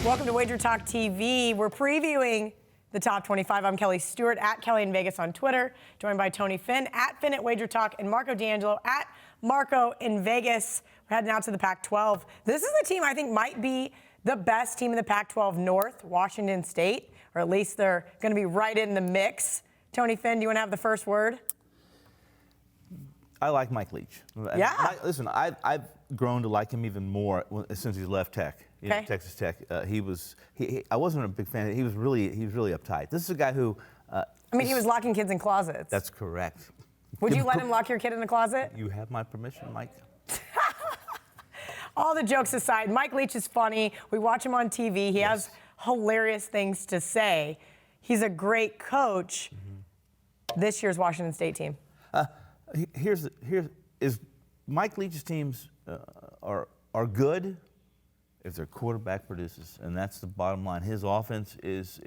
Welcome to WagerTalk TV. We're previewing the top 25. I'm Kelly Stewart, at Kelly in Vegas on Twitter, joined by Tony Finn, at Finn at WagerTalk, and Marco D'Angelo, at Marco in Vegas. We're heading out to the Pac-12. This is the team I think might be the best team in the Pac-12 North, Washington State, or at least they're going to be right in the mix. Tony Finn, do you want to have the first word? I like Mike Leach. Yeah. Listen, I've grown to like him even more since he's left Tech. Okay. Texas Tech. I wasn't a big fan. He was really uptight. This is a guy who. He was locking kids in closets. That's correct. Would you let him lock your kid in the closet? You have my permission, Mike. All the jokes aside, Mike Leach is funny. We watch him on TV. He has hilarious things to say. He's a great coach. Mm-hmm. This year's Washington State team. Here's Mike Leach's teams are good if their quarterback produces, and that's the bottom line. His offense is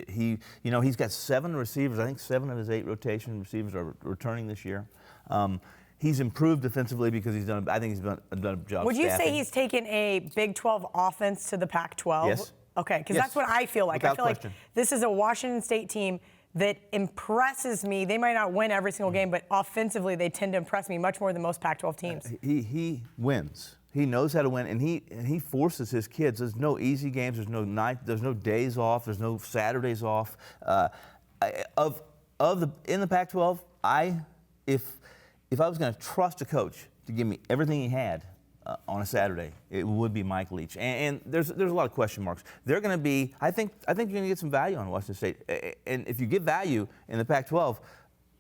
he's got 7 receivers. I think 7 of his 8 rotation receivers are returning this year. He's improved defensively because he's done a job. Would you staffing. say he's taken a Big 12 offense to the Pac-12? Yes. Okay, because that's what I feel like. Without I feel question. like this is a Washington State team that impresses me. They might not win every single game, but offensively they tend to impress me much more than most Pac-12 teams. He wins. He knows how to win, and he forces his kids. There's no easy games. There's no night. There's no days off. There's no Saturdays off. In the Pac-12, if I was going to trust a coach to give me everything he had on a Saturday, it would be Mike Leach. And there's a lot of question marks. They're going to be. I think you're going to get some value on Washington State. And if you get value in the Pac-12,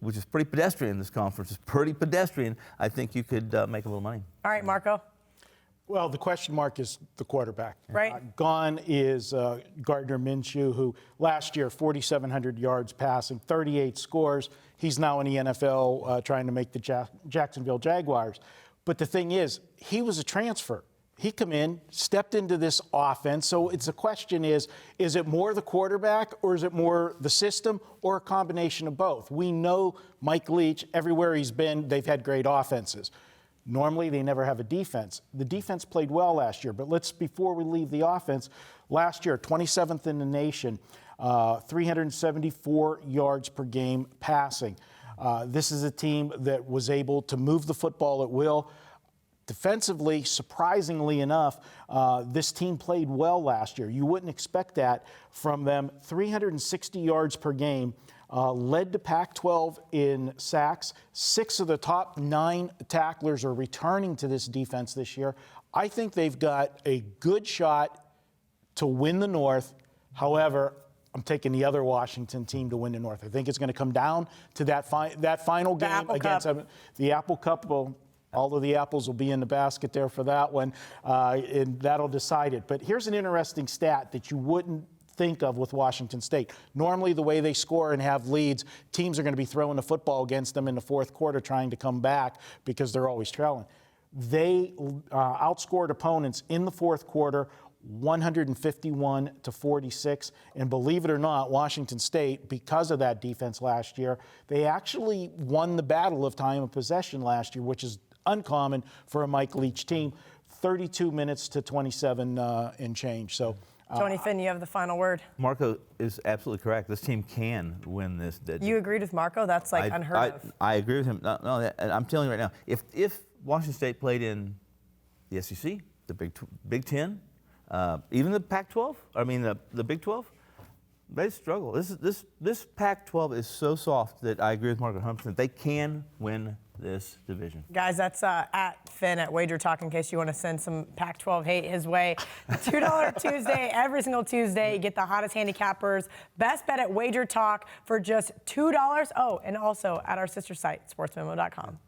which is pretty pedestrian, this conference is pretty pedestrian, I think you could make a little money. All right, Marco. Well, the question mark is the quarterback. Right. Gone is Gardner Minshew, who last year, 4,700 yards passing, 38 scores. He's now in the NFL trying to make the Jacksonville Jaguars. But the thing is, he was a transfer. He come in, stepped into this offense. So the question is it more the quarterback or is it more the system or a combination of both? We know Mike Leach, everywhere he's been, they've had great offenses. Normally, they never have a defense. The defense played well last year, but before we leave the offense, last year, 27th in the nation, 374 yards per game passing. This is a team that was able to move the football at will. Defensively, surprisingly enough, this team played well last year. You wouldn't expect that from them. 360 yards per game. Led to Pac-12 in sacks. 6 of the top 9 tacklers are returning to this defense this year. I think they've got a good shot to win the North. However, I'm taking the other Washington team to win the North. I think it's going to come down to that final game against the Apple Cup. Well, all of the apples will be in the basket there for that one, and that'll decide it. But here's an interesting stat that you wouldn't think of with Washington State. Normally, the way they score and have leads, teams are going to be throwing the football against them in the fourth quarter trying to come back because they're always trailing. They outscored opponents in the fourth quarter 151-46. And believe it or not, Washington State, because of that defense last year, they actually won the battle of time of possession last year, which is uncommon for a Mike Leach team. 32 minutes to 27 and change. So. Tony Finn, you have the final word. Marco is absolutely correct. This team can win this. You agreed with Marco? That's unheard of. I agree with him. No, I'm telling you right now, if Washington State played in the SEC, the Big Ten, even the Pac-12, the Big 12, they struggle. This Pac-12 is so soft that I agree with Marco 100%. They can win this division. Guys, that's at Finn at WagerTalk in case you want to send some Pac-12 hate his way. $2 Tuesday, every single Tuesday. You get the hottest handicappers. Best bet at WagerTalk for just $2. Oh, and also at our sister site, sportsmemo.com.